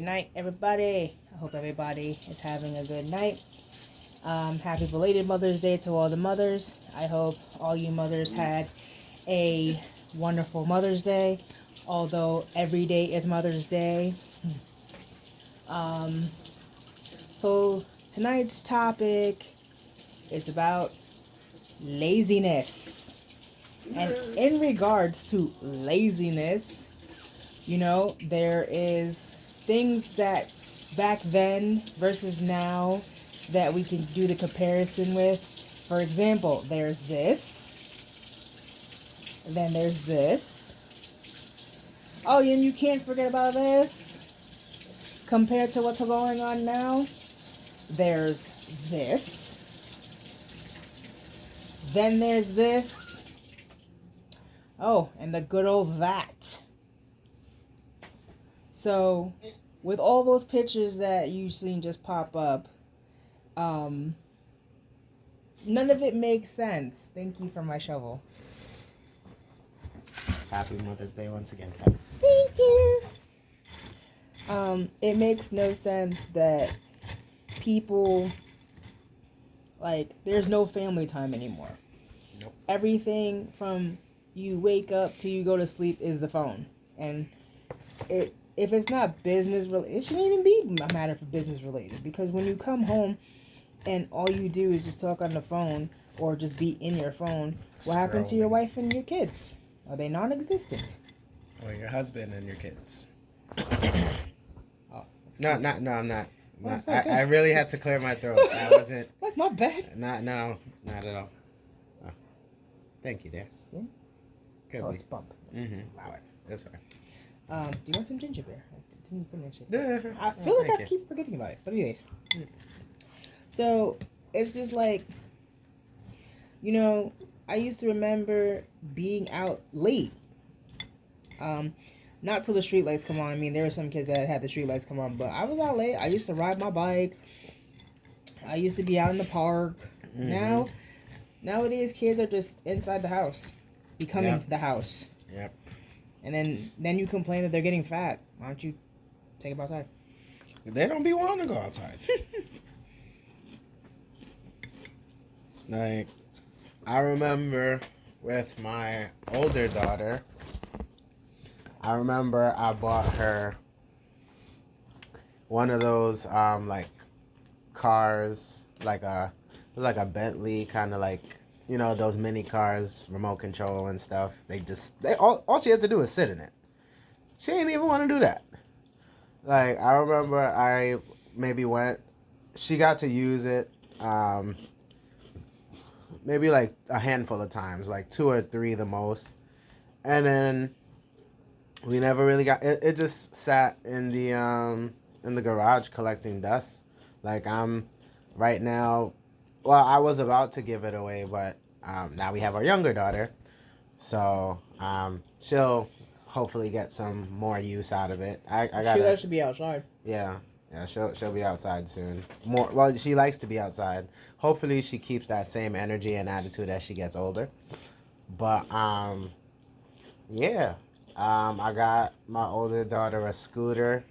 Good night, everybody. I hope everybody is having a good night. Happy belated Mother's Day to all the mothers. I hope all you mothers had a wonderful Mother's Day, although every day is Mother's Day. Um, so tonight's topic is about laziness. And in regards to laziness, there is things that back then versus now that we can do the comparison with. For example, there's this, then there's this. Oh, and you can't forget about this. Compared to what's going on now, there's this. Then there's this. Oh, and the good old that. So, with all those pictures that you've seen just pop up, none of it makes sense. Thank you for my shovel. Happy Mother's Day once again. Thank you. It makes no sense that people, there's no family time anymore. Nope. Everything from you wake up to you go to sleep is the phone. And if it's not business related, it shouldn't even be a matter for business related, because when you come home and all you do is just talk on the phone or just be in your phone, what happened to your wife and your kids? Are they non-existent? Or your husband and your kids? Oh, no, I'm not. Oh, I really had to clear my throat. I wasn't. Like my bad. Not at all. Oh. Thank you, Dad. Yeah. Could It's bump. Allow it. That's fine. Do you want some ginger beer? I didn't finish it. Yeah. I feel like I keep forgetting about it. But anyways. So, it's just like, I used to remember being out late. Not till the street lights come on. I mean, there were some kids that had the street lights come on, but I was out late. I used to ride my bike. I used to be out in the park. Nowadays, kids are just inside the house, becoming the house. Yep. And then you complain that they're getting fat. Why don't you take them outside? They don't be wanting to go outside. Like, I remember with my older daughter, I remember I bought her one of those cars, like a Bentley, kind of like, those mini cars, remote control and stuff. All she had to do is sit in it. She didn't even want to do that. Like, I remember I maybe she got to use it maybe like a handful of times, like 2 or 3 the most. And then we never really got it. It just sat in the garage collecting dust. Like, I'm right now, well, I was about to give it away, but now we have our younger daughter, so she'll hopefully get some more use out of it. I gotta. She should be outside. Yeah, she'll be outside soon. More, well, she likes to be outside. Hopefully, she keeps that same energy and attitude as she gets older. But yeah. I got my older daughter a scooter.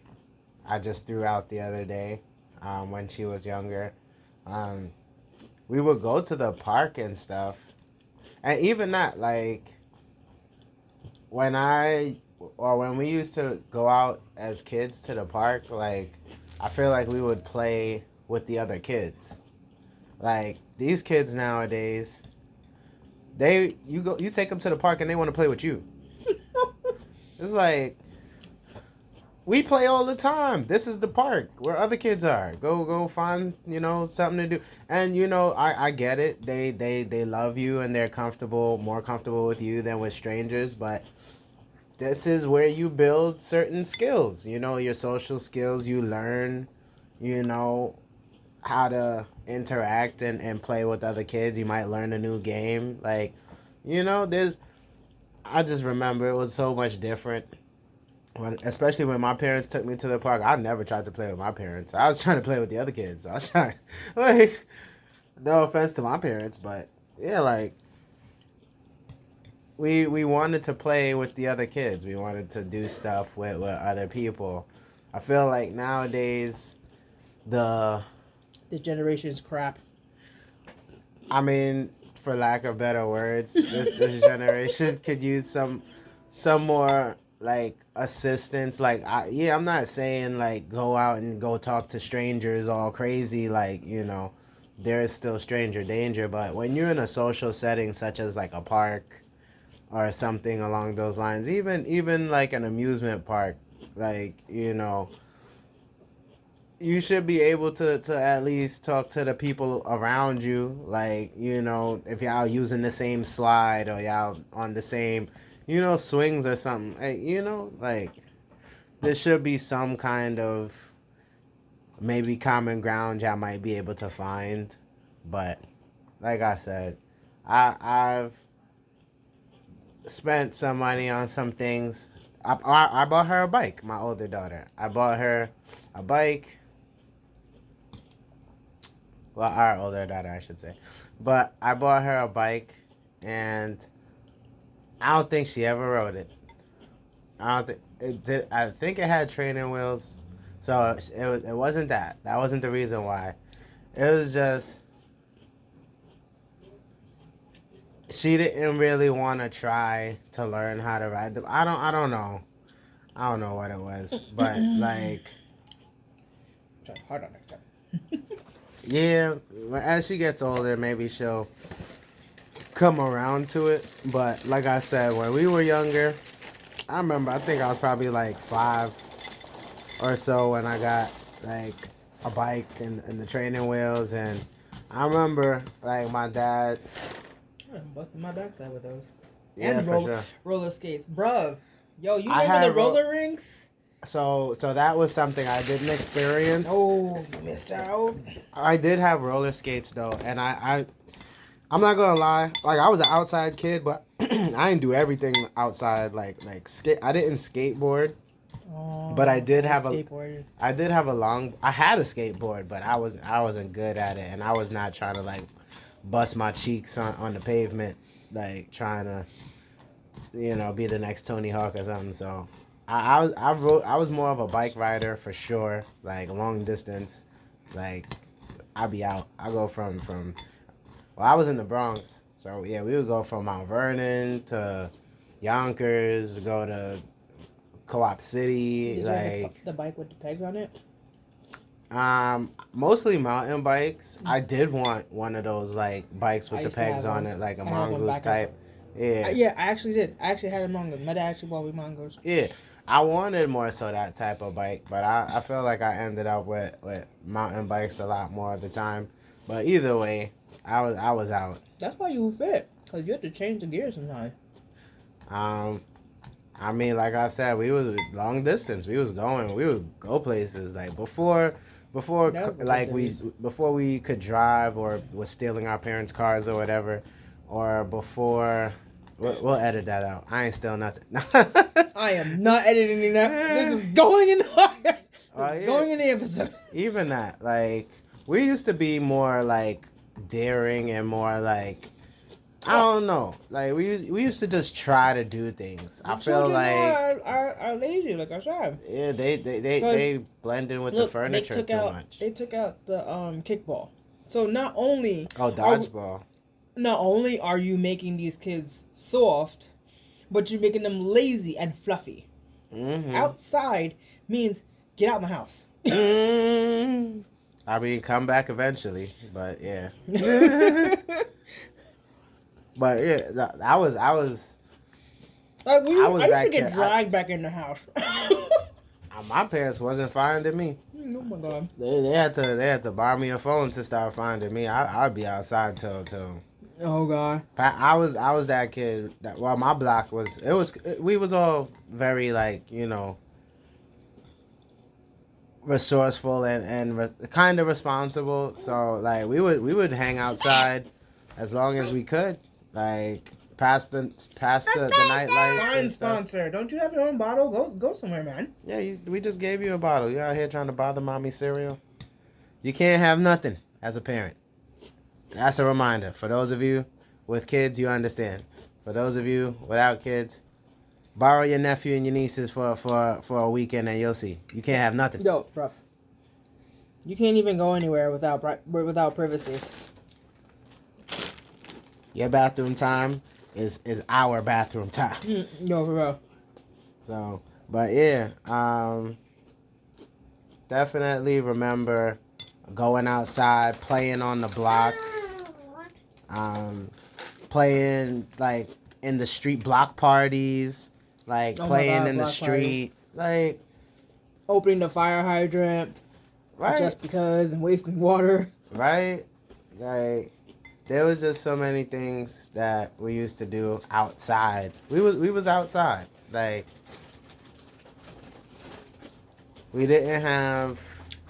I just threw out the other day, when she was younger. We would go to the park and stuff, and even that, like, when we used to go out as kids to the park, like, I feel like we would play with the other kids. Like, these kids nowadays, you take them to the park and they want to play with you. It's like, we play all the time. This is the park where other kids are. Go find, something to do. And, I get it. They love you and they're more comfortable with you than with strangers. But this is where you build certain skills. Your social skills. You learn, how to interact and play with other kids. You might learn a new game. Like, I just remember it was so much different. Especially when my parents took me to the park, I never tried to play with my parents. I was trying to play with the other kids. I was trying, like, no offense to my parents, but yeah, like, we wanted to play with the other kids. We wanted to do stuff with other people. I feel like nowadays the The generation's crap. I mean, for lack of better words, this generation could use some more like assistance. Like, yeah, I'm not saying like go out and go talk to strangers all crazy. Like, there is still stranger danger. But when you're in a social setting such as like a park or something along those lines, even like an amusement park, like you should be able to at least talk to the people around you, like if y'all using the same slide or y'all on the same swings or something, hey, like there should be some kind of maybe common ground y'all might be able to find. But like I said, I've spent some money on some things. I bought her a bike, my older daughter. I bought her a bike. Well, our older daughter, I should say. But I bought her a bike, and I don't think she ever rode it. I don't think it did. I think it had training wheels, so it wasn't that. That wasn't the reason why. It was just she didn't really want to try to learn how to ride them. I don't know. I don't know what it was, but like Try hard on that. yeah, as she gets older, maybe she'll come around to it. But like I said, when we were younger, I remember I think I was probably like 5 or so when I got like a bike and the training wheels, and I remember like my dad. I'm busting my backside with those. Yeah, And for sure. roller skates, bruv. Yo, you I remember the had roller rinks? So that was something I didn't experience. Oh, you missed out. I did have roller skates though, and I'm not gonna lie, like I was an outside kid, but I didn't do everything outside. Like skate, I didn't skateboard, Oh, but I did have skateboard. I did have a long. I had a skateboard, but I wasn't good at it, and I was not trying to like bust my cheeks on the pavement, like trying to be the next Tony Hawk or something. So I was more of a bike rider for sure, like long distance, like I'd be out. I go from well, I was in the Bronx, so yeah, we would go from Mount Vernon to Yonkers, go to Co-op City, Did you have like the bike with the pegs on it? mostly mountain bikes. I did want one of those like bikes with I the used to pegs have on one. it, like a I had one mongoose back in. type. Yeah. Yeah, I actually did. I actually had a mongoose. My dad actually bought me mongoose. Yeah, I wanted more so that type of bike, but I feel like I ended up with mountain bikes a lot more of the time. But either way, I was out. That's why you fit, cause you have to change the gears sometimes. Um, I mean, like I said, we was long distance. We would go places like before That was the like good we days. before we could drive or was stealing our parents' cars or whatever, or before. We'll edit that out. I ain't stealing nothing. I am not editing that. This is going in. Oh, yeah. Going in the episode. Even that, like, we used to be more like daring and more like I don't know, like we used to just try to do things. I feel Children like are lazy, like I said. yeah, they blend in with the furniture too much. They took out the kickball. So not only Oh, dodgeball. not only are you making these kids soft, but you're making them lazy and fluffy. Mm-hmm. Outside means get out my house. I mean, come back eventually, but yeah. But yeah, I was Like I was I used that to get kid. dragged back in the house. My parents wasn't finding me. Oh my god. They had to buy me a phone to start finding me. I'd be outside till. Oh god. I was that kid that well my block we was all very like resourceful and kind of responsible, so like we would hang outside as long as we could, like past the night lights Fine and stuff. sponsor. Don't you have your own bottle? Go somewhere, man. Yeah, we just gave you a bottle. You out here trying to bother mommy cereal? You can't have nothing as a parent. That's a reminder for those of you with kids. You understand. For those of you without kids, Borrow your nephew and your nieces for a weekend, and you'll see. You can't have nothing. Yo, bruv. You can't even go anywhere without privacy. Your bathroom time is our bathroom time. No, for real. So, but yeah, definitely remember going outside, playing on the block, playing like in the street block parties, like playing in the street, like opening the fire hydrant, right? Just because and wasting water, right? Like there was just so many things that we used to do outside. We was outside, like we didn't have.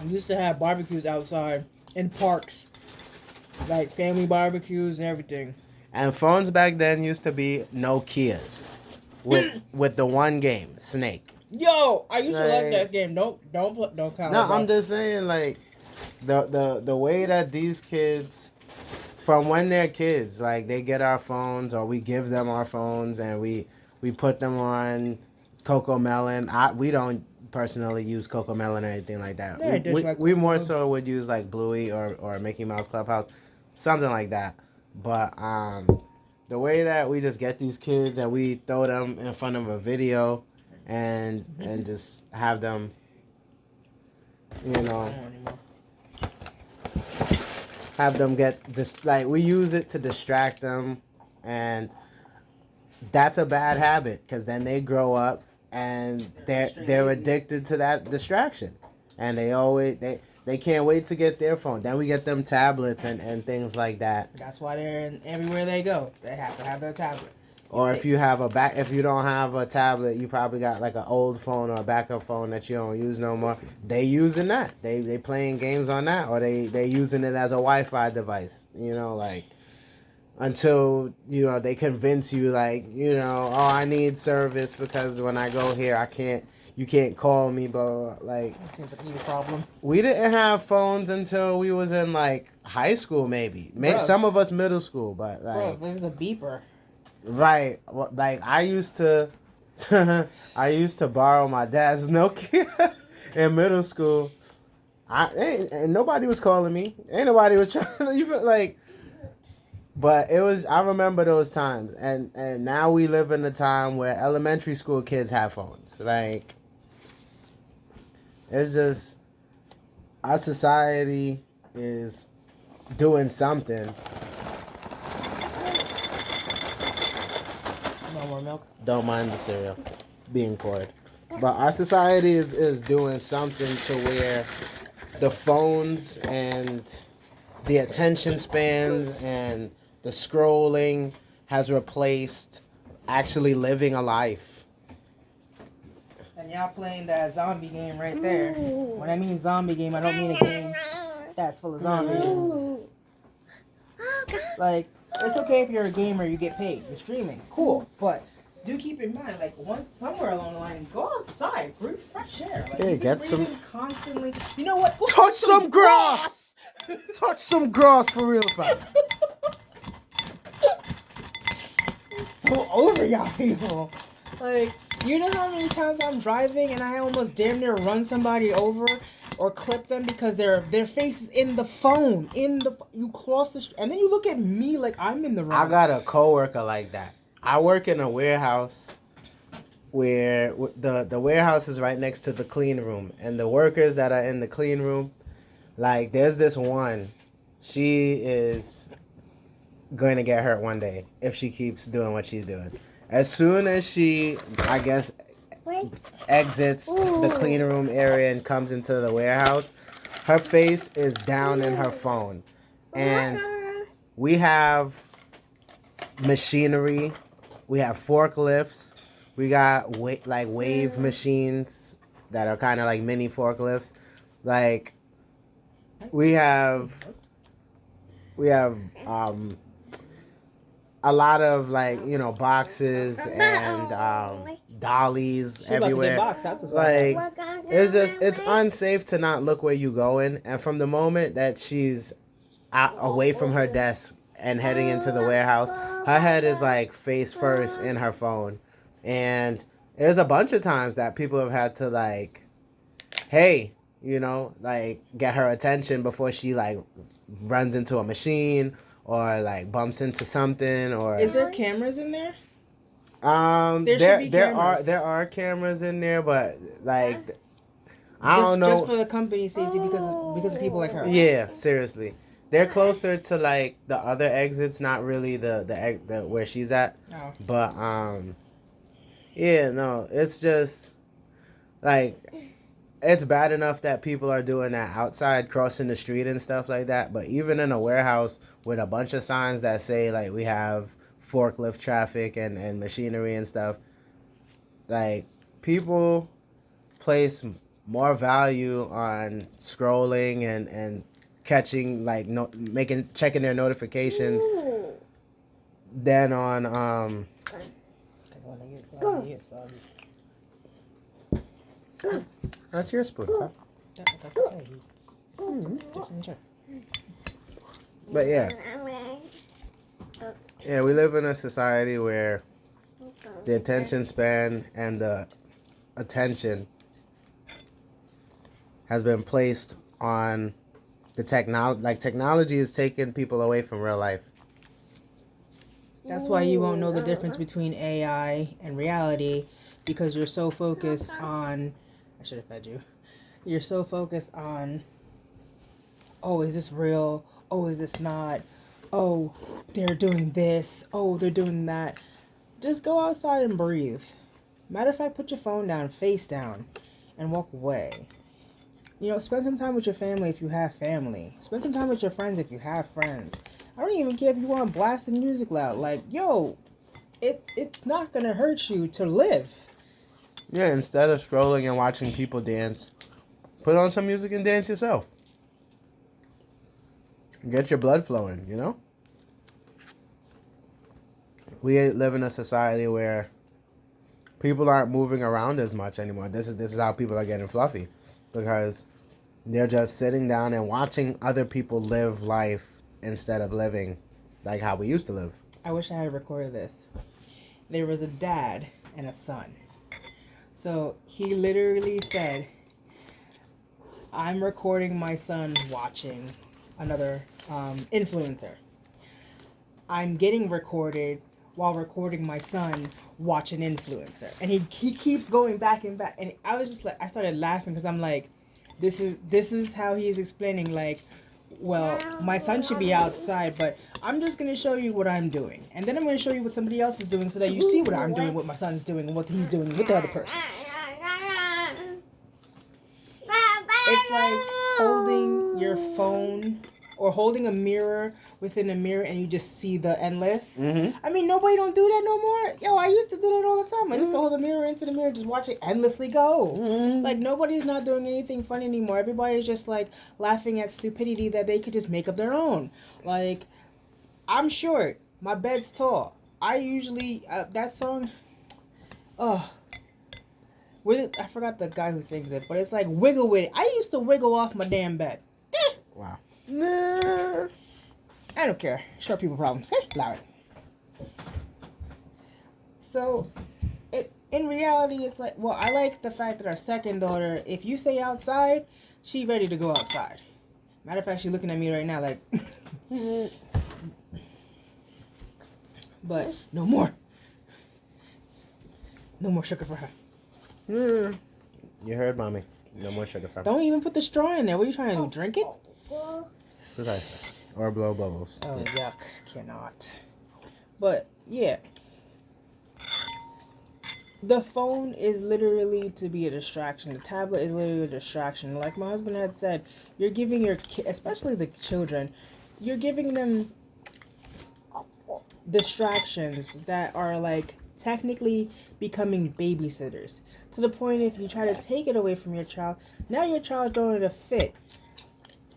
We used to have barbecues outside in parks, like family barbecues and everything. And phones back then used to be Nokias with the one game, Snake. Yo, I used to like that game. Don't count. No, I'm just saying like the way that these kids from when they're kids, like they get our phones or we give them our phones and we put them on Coco Melon. We don't personally use Coco Melon or anything like that. Yeah, we more so would use like Bluey or Mickey Mouse Clubhouse, something like that. But the way that we just get these kids and we throw them in front of a video and just have them, you know, have them get just like we use it to distract them, and that's a bad habit because then they grow up and they're addicted to that distraction, and they can't wait to get their phone. Then we get them tablets and things like that. That's why they're everywhere they go. They have to have their tablet. Or if you don't have a tablet, you probably got like an old phone or a backup phone that you don't use no more. They using that. They playing games on that, or they using it as a Wi-Fi device. You know, like until they convince you like oh, I need service because when I go here you can't call me, but like it seems like a problem. We didn't have phones until we was in like high school, maybe some of us middle school, but like it was a beeper. Right, like I used to borrow my dad's Nokia in middle school. And nobody was calling me. Ain't nobody was trying to even like. But I remember those times, and now we live in a time where elementary school kids have phones. Like, it's just our society is doing something. More milk. Don't mind the cereal being poured. But our society is doing something to where the phones and the attention spans and the scrolling has replaced actually living a life. And y'all playing that zombie game right there. When I mean zombie game, I don't mean a game that's full of zombies. Like, it's okay if you're a gamer, you get paid. You're streaming. Cool. But do keep in mind, like, once somewhere along the line, go outside, breathe fresh air. Like, yeah, get some. Constantly. You know what? Go touch some grass! Touch some grass for real, fam. So over y'all people. Like, you know how many times I'm driving and I almost damn near run somebody over or clip them because their face is in the phone. You cross the street and then you look at me like I'm in the wrong. I got a coworker like that. I work in a warehouse where the warehouse is right next to the clean room, and the workers that are in the clean room, like there's this one, she is going to get hurt one day if she keeps doing what she's doing. As soon as she, I guess, exits the clean room area and comes into the warehouse, her face is down in her phone. And we have machinery, we have forklifts, we got wave machines that are kind of like mini forklifts. Like we have a lot of boxes and dollies everywhere. Like it's unsafe to not look where you going. And from the moment that she's away from her desk and heading into the warehouse, her head is like face first in her phone. And there's a bunch of times that people have had to like, hey, like get her attention before she like runs into a machine or like bumps into something or Is there cameras in there? there There should be there are cameras. there are cameras in there, but like I Just don't know. just for the company safety because of people like her. Yeah, seriously. They're closer to like the other exits, not really the where she's at. Oh. But yeah, no, it's just like it's bad enough that people are doing that outside, crossing the street and stuff like that. But even in a warehouse with a bunch of signs that say like we have forklift traffic and machinery and stuff, like people place more value on scrolling and catching like making checking their notifications than on that's your spoon, huh? That's okay. Just enjoy. But yeah, we live in a society where the attention span and the attention has been placed on the technology. Like technology is taking people away from real life. That's why you won't know the difference between AI and reality because you're so focused on. I should have fed you. You're so focused on. Oh, is this real? Oh, is this not? Oh, they're doing this. Oh, they're doing that. Just go outside and breathe. Matter of fact, put your phone down, face down, and walk away. Spend some time with your family if you have family. Spend some time with your friends if you have friends. I don't even care if you want blasting music loud. Like, yo, it's not gonna hurt you to live. Yeah, instead of scrolling and watching people dance, put on some music and dance yourself. Get your blood flowing, We live in a society where people aren't moving around as much anymore. This is how people are getting fluffy because they're just sitting down and watching other people live life instead of living like how we used to live. I wish I had recorded this. There was a dad and a son. So he literally said, I'm recording my son watching another influencer. I'm getting recorded while recording my son watch an influencer. And he keeps going back and back. And I was just like, I started laughing because I'm like, this is how he's explaining, like, well, my son should be outside, but I'm just going to show you what I'm doing. And then I'm going to show you what somebody else is doing so that you see what I'm doing, what my son's doing, and what he's doing with the other person. It's like holding your phone or holding a mirror within a mirror and you just see the endless. Mm-hmm. I mean, nobody don't do that no more. Yo, I used to do that all the time. I used to hold a mirror into the mirror, just watch it endlessly go. Mm-hmm. Like, nobody's not doing anything fun anymore. Everybody's just, like, laughing at stupidity that they could just make up their own. Like, I'm short. My bed's tall. I usually, that song, I forgot the guy who sings it, but it's like wiggle with it. I used to wiggle off my damn bed. Wow. Nah. I don't care. Short people problems. Hey, loud. So, in reality, it's like, well, I like the fact that our second daughter, if you stay outside, she's ready to go outside. Matter of fact, she's looking at me right now like, but no more. No more sugar for her. You heard, mommy. No more sugar. Don't even put the straw in there. What are you trying to do? Drink it? Or blow bubbles. Oh, yuck. Cannot. But, yeah. The phone is literally to be a distraction. The tablet is literally a distraction. Like my husband had said, you're giving your kids, especially the children, you're giving them distractions that are like technically becoming babysitters. To the point if you try to take it away from your child, now your child's throwing a fit.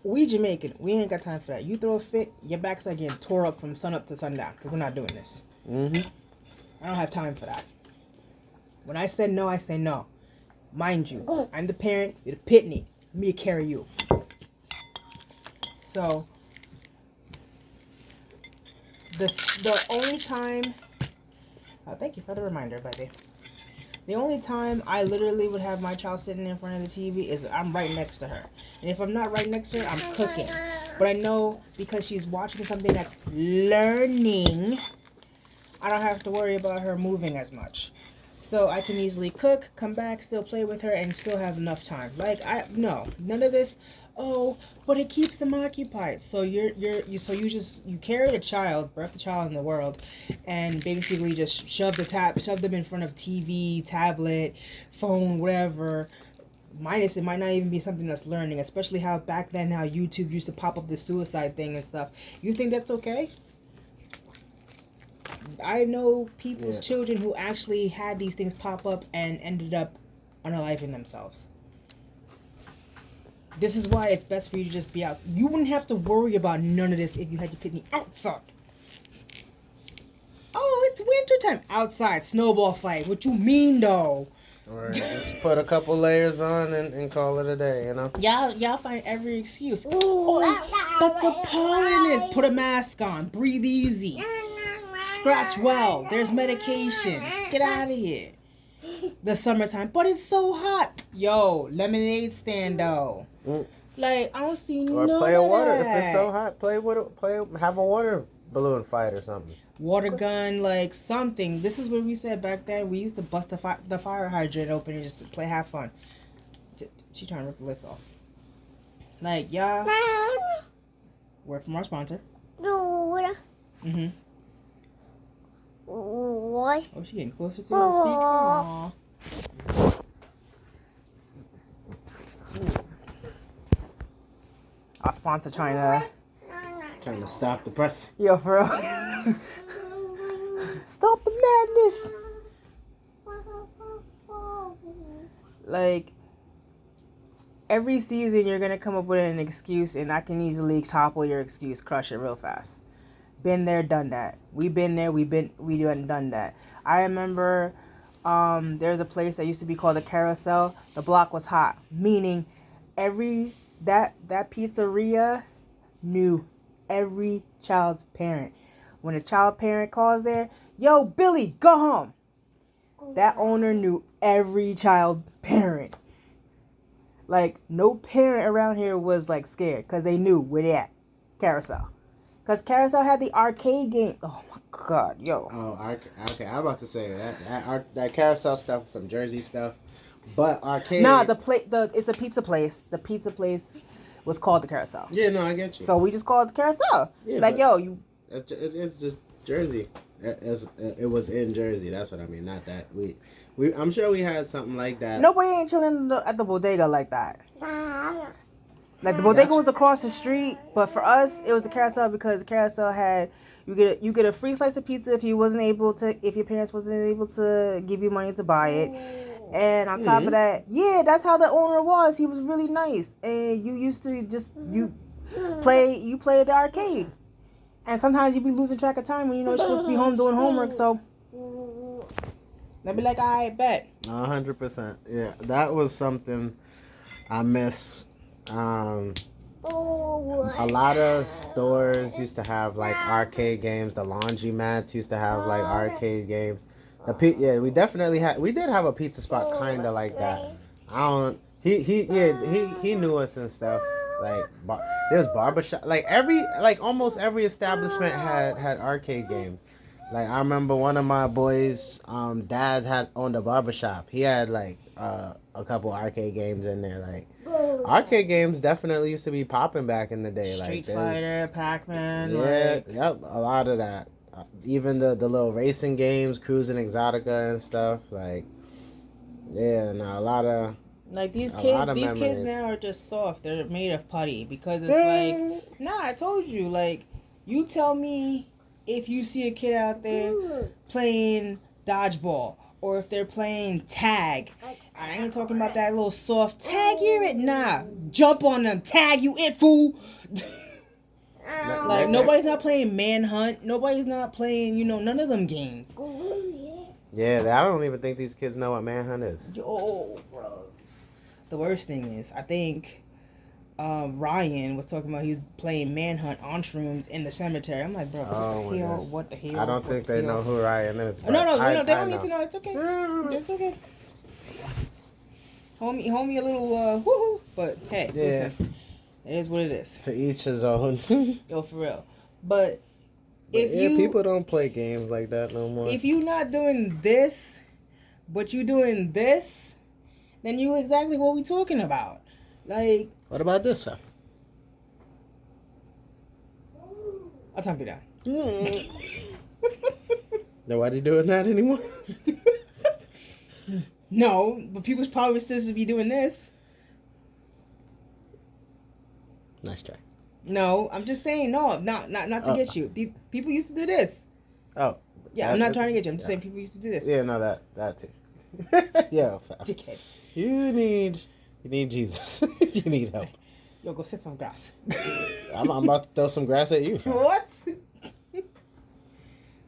We Jamaican, we ain't got time for that. You throw a fit, your backside getting tore up from sun up to sundown. Because we're not doing this. Mm-hmm. I don't have time for that. When I said no, I say no. Mind you, I'm the parent, you're the pitney. Me to carry you. So, the only time... thank you for the reminder, baby. The only time I literally would have my child sitting in front of the TV is I'm right next to her. And if I'm not right next to her, I'm cooking. But I know because she's watching something that's learning, I don't have to worry about her moving as much. So I can easily cook, come back, still play with her, and still have enough time. No, none of this. Oh, but it keeps them occupied. So you carry the child, birth the child in the world, and basically just shove them in front of TV, tablet, phone, whatever. Minus, it might not even be something that's learning, especially how back then how YouTube used to pop up the suicide thing and stuff. You think that's okay? I know people's children who actually had these things pop up and ended up unaliving themselves. This is why it's best for you to just be out. You wouldn't have to worry about none of this if you had your kidney outside. Oh, it's wintertime. Outside, snowball fight. What you mean, though? Or just put a couple layers on and call it a day, you know? Y'all find every excuse. Oh, but the pollen is. Put a mask on. Breathe easy. Scratch well. There's medication. Get out of here. The summertime. But it's so hot. Yo, lemonade stand, though. Like, I don't see or none play a of water. that. If it's so hot, have a water balloon fight or something. Water gun, like something. This is what we said back then. We used to bust the fire hydrant open and just have fun. She trying to rip the lip off. Like, y'all. Word from our sponsor. Mm-hmm. What? Oh, she getting closer to the speak. Aww. Our sponsor trying to stop the press. Yo, for real. Stop the madness. Like, every season you're gonna come up with an excuse, and I can easily topple your excuse, crush it real fast. Been there, done that. We've been there, we done that. I remember there's a place that used to be called the Carousel. The block was hot, meaning that pizzeria knew every child's parent. When a child parent calls there, yo, Billy, go home. That owner knew every child parent. Like, no parent around here was like scared because they knew where they at. Carousel. Because Carousel had the arcade game. Oh my God, yo. Oh, okay. I'm about to say that Carousel stuff, some Jersey stuff, but arcade. Nah, it's a pizza place. The pizza place was called the Carousel. Yeah, no, I get you. So we just called it the Carousel. Yeah, like, yo, you. It's just Jersey. It was in Jersey. That's what I mean. Not that we. I'm sure we had something like that. Nobody ain't chilling at the bodega like that. Like, the bodega was across the street, but for us, it was the Carousel because the Carousel had you get a free slice of pizza if your parents wasn't able to give you money to buy it, and on top of that, that's how the owner was. He was really nice, and you used to just play the arcade, and sometimes you be losing track of time when you're supposed to be home doing homework. So they'd be like, "I bet." 100%. Yeah, that was something I miss. A lot of stores used to have like arcade games. The laundromats used to have like arcade games. We did have a pizza spot kind of like that. He knew us and stuff. Like there's barbershop. Almost every establishment had arcade games. Like, I remember one of my boys' dads had owned a barbershop. He had like a couple arcade games in there. Like, arcade games definitely used to be popping back in the day. Street Fighter, Pac-Man. Yep, a lot of that. Even the little racing games, Cruising Exotica and stuff. Like, a lot of. Like, these kids now are just soft. They're made of putty because it's like, nah, I told you. Like, you tell me if you see a kid out there playing dodgeball or if they're playing tag. I ain't talking about that little soft tag it. Nah, jump on them. Tag you it, fool. Like, nobody's not playing Manhunt. Nobody's not playing, none of them games. Yeah, I don't even think these kids know what Manhunt is. Yo, bro. The worst thing is, I think Ryan was talking about he was playing Manhunt on shrooms in the cemetery. I'm like, bro, what the hell? I don't think they know who Ryan is. No, they don't need to know. It's okay. It's okay. homie, a little woohoo. But hey, Yeah. listen, it is what it is. To each his own. Yo, for real. But But yeah, people don't play games like that no more. if you not doing this, but you doing this, then you exactly what we talking about. Like, what about this fam? I'll talk you down. Nobody doing that anymore? No, but people probably still should be doing this. Nice try. No, I'm just saying no, not to get you. People used to do this. Oh. Yeah, I'm not trying to get you. I'm just saying people used to do this. Yeah, no, that too. Yeah, fam. Dickhead. You need Jesus. You need help. Yo, go sit on grass. I'm about to throw some grass at you. Fam. What?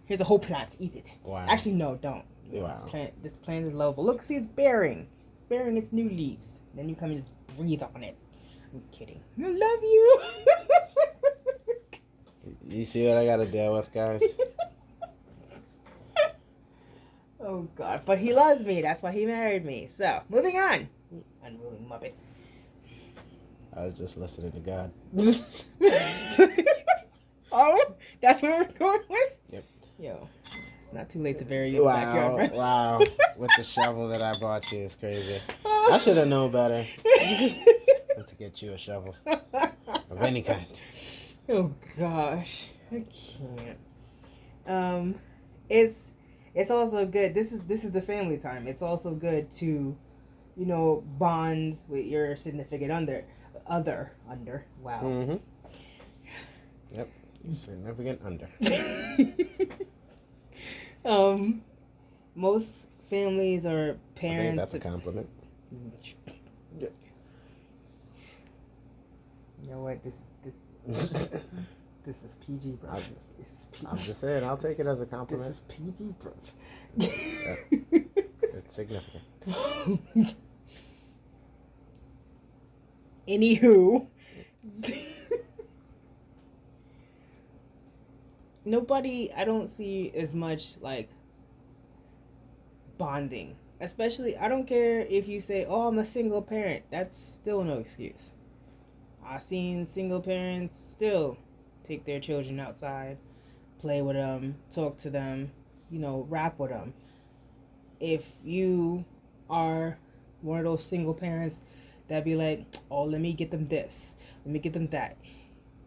Here's a whole plant. Eat it. Wow. Actually, no, don't. Wow. This plant is lovable. Look, see, it's bearing. It's bearing its new leaves. Then you come and just breathe on it. I'm kidding. I love you. You see what I gotta deal with, guys? Oh, God. But he loves me. That's why he married me. So, moving on. Unruly Muppet. I was just listening to God. Oh, that's what we're going with? Yep. Yo, it's not too late to bury you in the backyard, right? Wow. With the shovel that I bought you, it's crazy. I should have known better than to get you a shovel of any kind. Oh gosh, I can't. It's also good. This is the family time. It's also good to, bond with your significant other. Wow. Mm-hmm. Yep. Significant under. Most families or parents. I think that's a compliment. You know what? This is PG, bro. I'm just saying, I'll take it as a compliment. This is PG, bro. It's significant. Anywho. Nobody, I don't see as much like bonding. Especially, I don't care if you say, oh, I'm a single parent. That's still no excuse. I've seen single parents still take their children outside, play with them, talk to them, rap with them. If you are one of those single parents that be like, oh, let me get them this, let me get them that.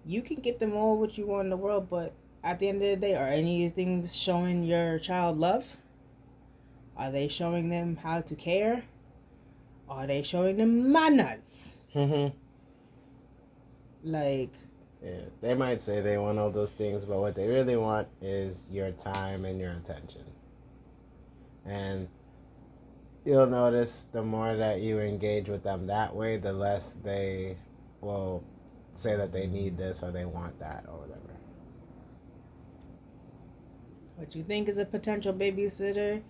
You can get them all what you want in the world, but at the end of the day, are any of these things showing your child love? Are they showing them how to care? Are they showing them manners? Mm-hmm. Like, yeah, they might say they want all those things, but what they really want is your time and your attention. And you'll notice the more that you engage with them that way, the less they will say that they need this or they want that or whatever. what you think is a potential babysitter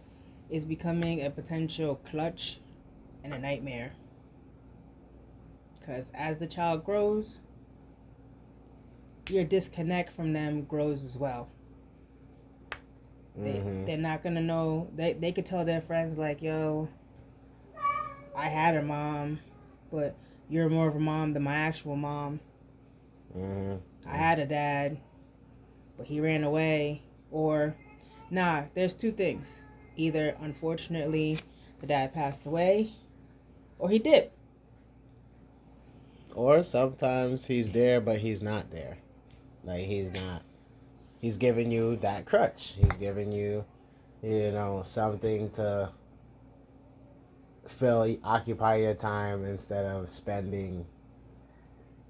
is becoming a potential clutch and a nightmare. Because as the child grows, your disconnect from them grows as well. They're not going to know. They could tell their friends, like, yo, I had a mom, but you're more of a mom than my actual mom. Mm-hmm. I had a dad, but he ran away. Or, nah, there's two things. Either, unfortunately, the dad passed away, or he did. Or sometimes he's there, but he's not there. Like, he's not. He's giving you that crutch. He's giving you, something to occupy your time instead of spending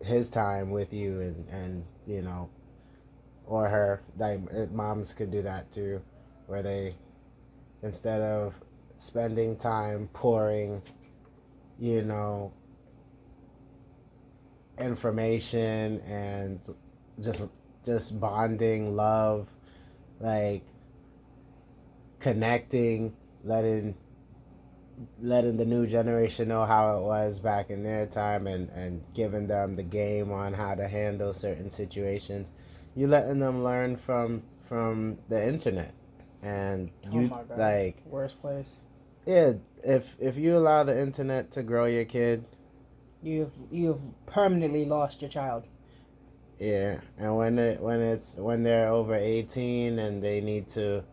his time with you and or her. Like, moms could do that too, where they, instead of spending time pouring, information and just bonding, love, like connecting, letting the new generation know how it was back in their time and giving them the game on how to handle certain situations. You letting them learn from the internet. And you, oh my God. like, Worst place. Yeah, if you allow the internet to grow your kid, You've permanently lost your child. yeah, and when they're over 18 and they need to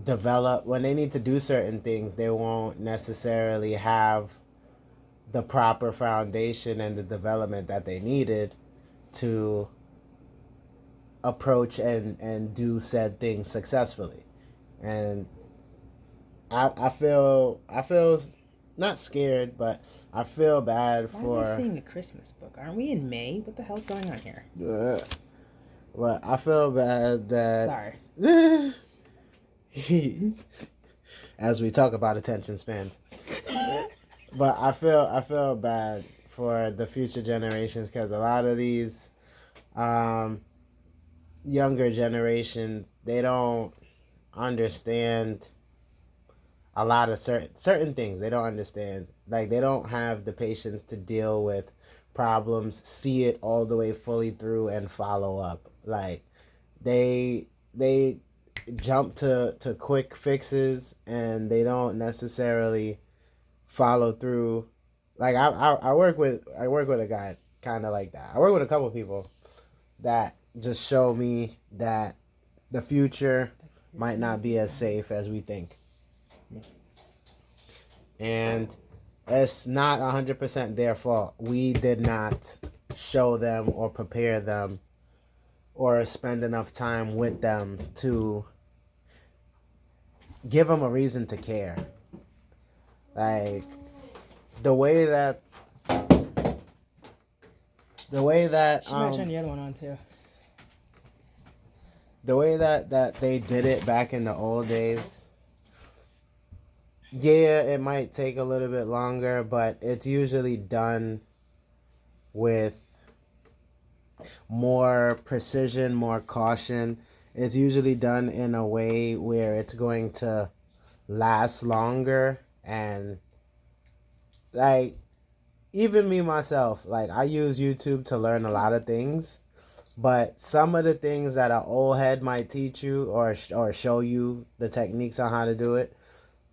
develop, when they need to do certain things, they won't necessarily have the proper foundation and the development that they needed to approach and do said things successfully. And I feel not scared, but I feel bad Why are for. we saying the Christmas book? Aren't we in May? What the hell's going on here? But I feel bad that. Sorry. As we talk about attention spans, but I feel bad for the future generations because a lot of these um, younger generations, they don't understand a lot of certain things. They don't understand, like they don't have the patience to deal with problems, see it all the way fully through and follow up. Like they jump to quick fixes and they don't necessarily follow through. Like I work with a guy kind of like that. I work with a couple of people that just show me that the future might not be as safe as we think. And it's not 100% their fault. We did not show them or prepare them or spend enough time with them to give them a reason to care. Like the way that the way that She might turn the other one on too. the way that they did it back in the old days. Yeah, it might take a little bit longer, but it's usually done with more precision, more caution. It's usually done in a way where it's going to last longer. And like even me myself, like I use YouTube to learn a lot of things, but some of the things that an old head might teach you or show you the techniques on how to do it,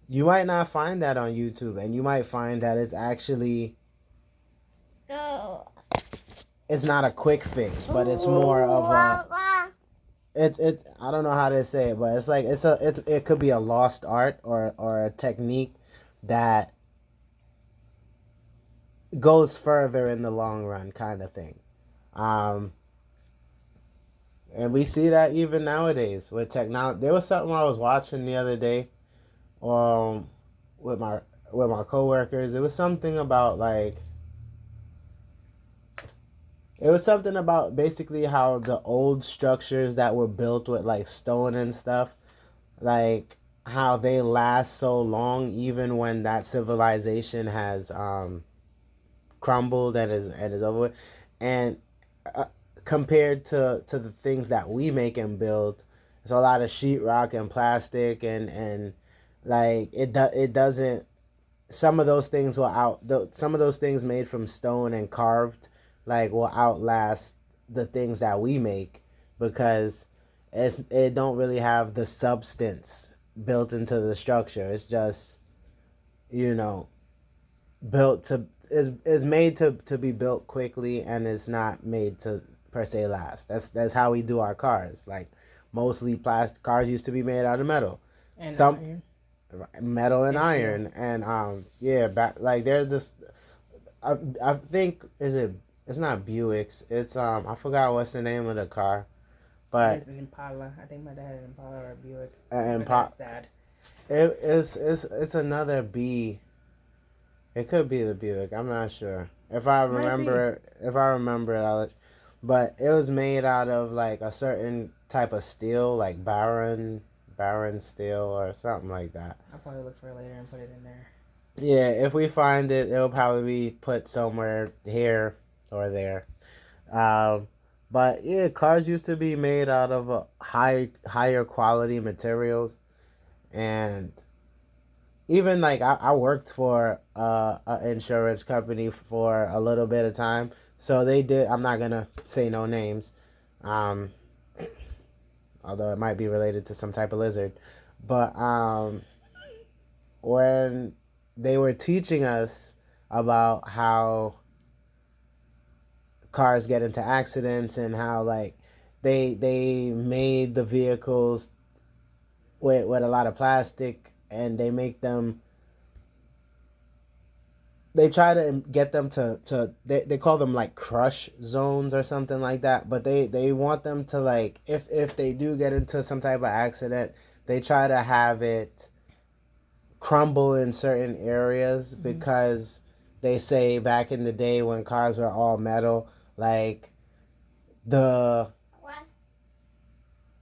you might not find that on YouTube, and you might find that it's actually it's not a quick fix, but it's more of a it I don't know how to say it, but it's like it could be a lost art or a technique that goes further in the long run kind of thing. Um and we see that even nowadays with technology. There was something I was watching the other day um with my coworkers. It was something about like it was something about basically how the old structures that were built with like stone and stuff, like how they last so long even when that civilization has crumbled and is over with. And uh, compared to the things that we make and build, it's a lot of sheetrock and plastic and like it doesn't. Some of those things some of those things made from stone and carved like will outlast the things that we make because it don't really have the substance built into the structure. It's just, you know, built to is made to be built quickly and is not made to per se last. That's how we do our cars. Like mostly plastic cars used to be made out of metal. And Some iron. metal and And steel. iron and yeah, back like there's this I think it's not Buicks. It's I forgot what's the name of the car. But It's an Impala. I think my dad had an Impala or a Buick. and My dad's dad. it's another B. It could be the Buick. I'm not sure. If I remember it, but it was made out of like a certain type of steel, like Baron steel or something like that. I'll probably look for it later and put it in there. Yeah, if we find it, it'll probably be put somewhere here or there. Um, but yeah, cars used to be made out of higher quality materials, and even like I worked for an insurance company for a little bit of time, so they did. I'm not gonna say no names, um, although it might be related to some type of lizard, but when they were teaching us about how cars get into accidents and how like they made the vehicles with a lot of plastic, and they try to get them to they call them like crush zones or something like that, but they want them to like if they do get into some type of accident, they try to have it crumble in certain areas, because they say back in the day when cars were all metal, like the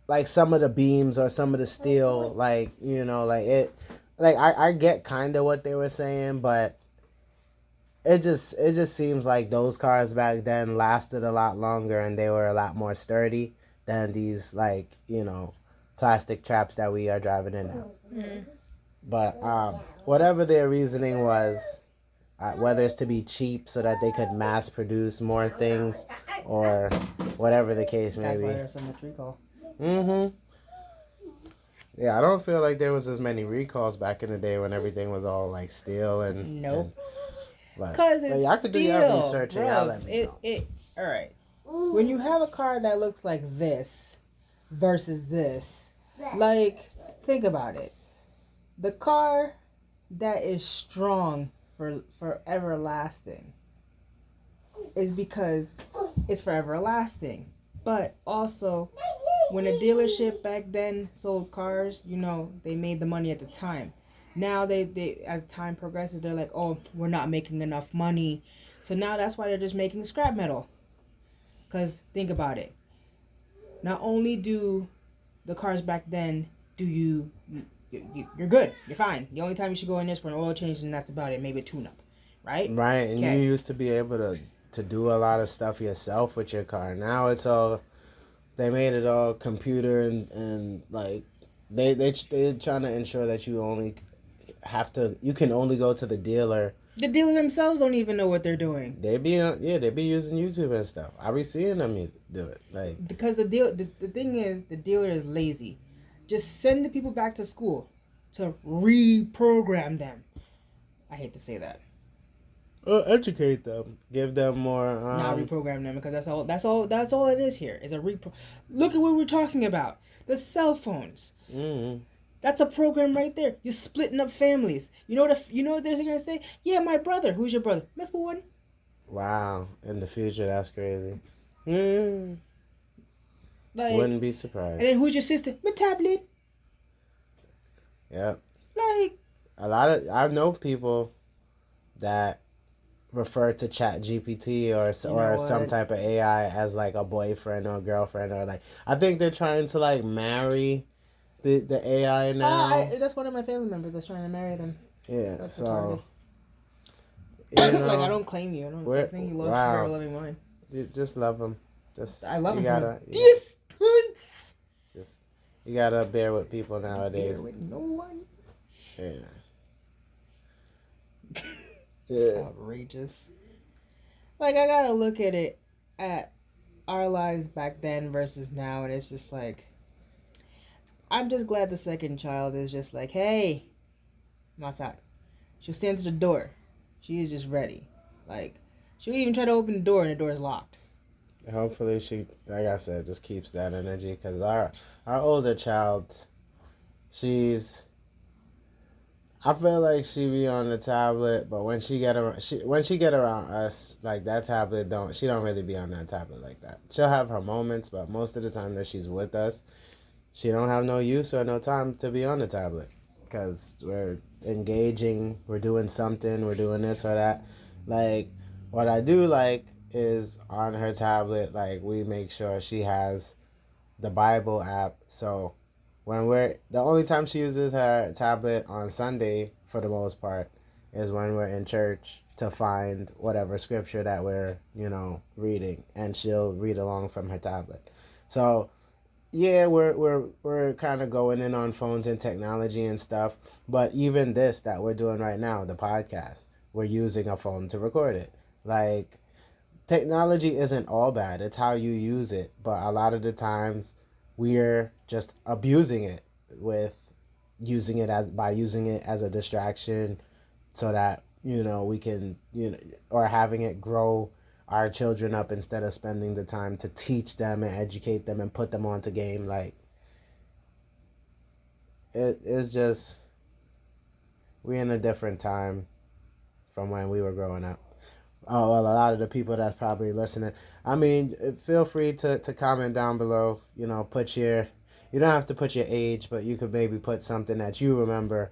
like some of the beams or some of the steel, like like it, like I get kind of what they were saying, but it just seems like those cars back then lasted a lot longer and they were a lot more sturdy than these like plastic traps that we are driving in now. Mm. But whatever their reasoning was, whether it's to be cheap so that they could mass produce more things, or whatever the case may That's be. why there's so much recall. Mm-hmm. Yeah, I don't feel like there was as many recalls back in the day when everything was all like steel and. Nope. But Cause it's y'all could do your steel, research and y'all let me know. All right. When you have a car that looks like this versus this, like think about it. The car that is strong for everlasting is because it's for everlasting. But also, when a dealership back then sold cars, they made the money at the time. Now they as time progresses, they're like, oh, we're not making enough money. So now that's why they're just making scrap metal. Because think about it. Not only do the cars back then do you're good, you're fine. The only time you should go in is for an oil change, and that's about it. Maybe a tune-up, right? Right, and you Okay. used to be able to do a lot of stuff yourself with your car. Now it's all they made it all computer, and like they're trying to ensure that you can only go to the dealer. The dealer themselves don't even know what they're doing. They be using YouTube and stuff. I be seeing them do it, like. Because the thing is, the dealer is lazy. Just send the people back to school to reprogram them. I hate to say that. Educate them, give them more. Not reprogram them, because that's all it is here. Is a repro. Look at what we're talking about. The cell phones. Mm-hmm. That's a program right there. You're splitting up families. You know what they're gonna say? Yeah, my brother. Who's your brother? My one. Wow, in the future, that's crazy. Mm. Like, wouldn't be surprised. and then who's your sister? My tablet. Yep. Like, I know people that refer to Chat GPT or some type of AI as like a boyfriend or girlfriend, or like I think they're trying to like marry the AI now. That's one of my family members that's trying to marry them. Yeah, that's so like I don't claim you. I don't think you love wow. loving mine. Just love them. I love them. Just you gotta bear with people nowadays. Bear with no one. Yeah. Yeah. Outrageous. Like, I gotta look at it at our lives back then versus now, and it's just like, I'm just glad the second child is just like, hey, I'm outside. She'll stand to the door. She is just ready. Like, she'll even try to open the door, and the door is locked. Hopefully she, like I said, just keeps that energy, because our older child, I feel like she be on the tablet, but when she get around us, like that tablet she don't really be on that tablet like that. She'll have her moments, but most of the time that she's with us, she don't have no use or no time to be on the tablet, because we're engaging, we're doing something, we're doing this or that. Like, what I do like is on her tablet, like we make sure she has the Bible app, so when the only time she uses her tablet on Sunday, for the most part, is when we're in church to find whatever scripture that we're, reading, and she'll read along from her tablet. So, yeah, we're kind of going in on phones and technology and stuff, but even this that we're doing right now, the podcast, we're using a phone to record it. Like, technology isn't all bad. It's how you use it, but a lot of the times we're just abusing it with using it as a distraction, so that we can or having it grow our children up instead of spending the time to teach them and educate them and put them onto game. Like it's just we in a different time from when we were growing up. Oh well, a lot of the people that's probably listening. I mean, feel free to comment down below. Put your you don't have to put your age, but you could maybe put something that you remember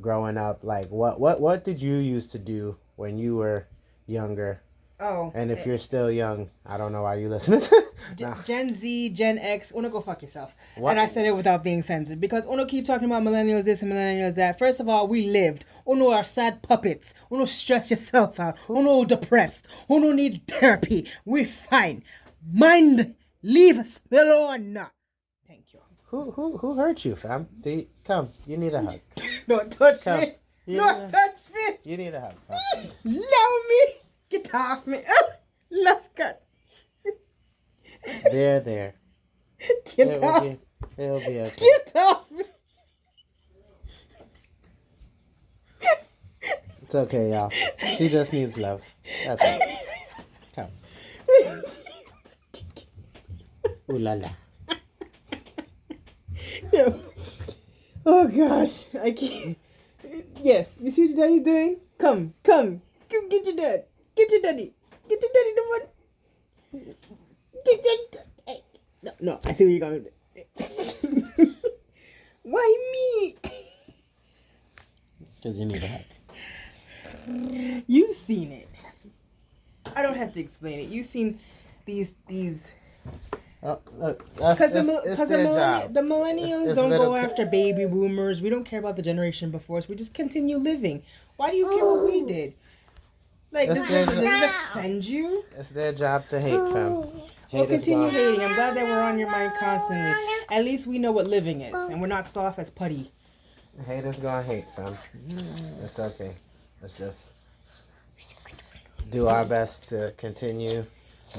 growing up. Like what did you used to do when you were younger? Oh. And if you're still young, I don't know why you listening to. No. Gen Z, Gen X, Uno go fuck yourself. What? And I said it without being censored because Uno keep talking about millennials this and millennials that. First of all, we lived. Uno are sad puppets. Uno stress yourself out. Uno depressed. Uno need therapy. We're fine. Mind, leave us alone. Thank you. Who hurt you, fam? Come, you need a hug. Don't touch Come. me. Don't touch me. You need a hug, fam. Love me. Get off me. Oh, love God. There. Get off. It'll be okay. Get off me. It's okay, y'all. She just needs love. That's it. Come. Ooh la la. No. Oh gosh, I can't. Yes, you see what your daddy's doing? Come, get your dad. Get your daddy. Get your daddy the one. Get your. Hey. No, I see where you're going with it. Why me? Because you need a hug. You've seen it. I don't have to explain it. You've seen these. Oh, look, it's their job. The millennials It's don't little go after baby boomers. We don't care about the generation before us. We just continue living. Why do you care what we did? Like, does it offend you? It's their job to hate, fam. We'll continue hating. I'm glad that we're on your mind constantly. At least we know what living is, and we're not soft as putty. Haters gonna hate, fam. It's okay. Let's just do our best to continue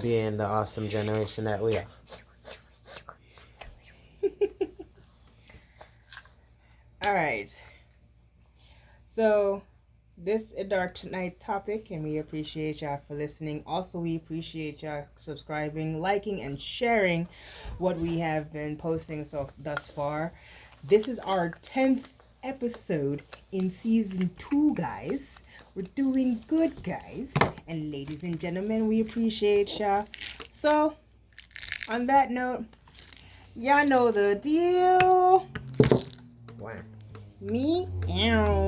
being the awesome generation that we are. All right. So, this is our tonight topic, and we appreciate y'all for listening. Also, we appreciate y'all subscribing, liking, and sharing what we have been posting thus far. This is our 10th episode in season 2, guys. We're doing good, guys. And ladies and gentlemen, we appreciate y'all. So, on that note, y'all know the deal. Wow. Me? Ow.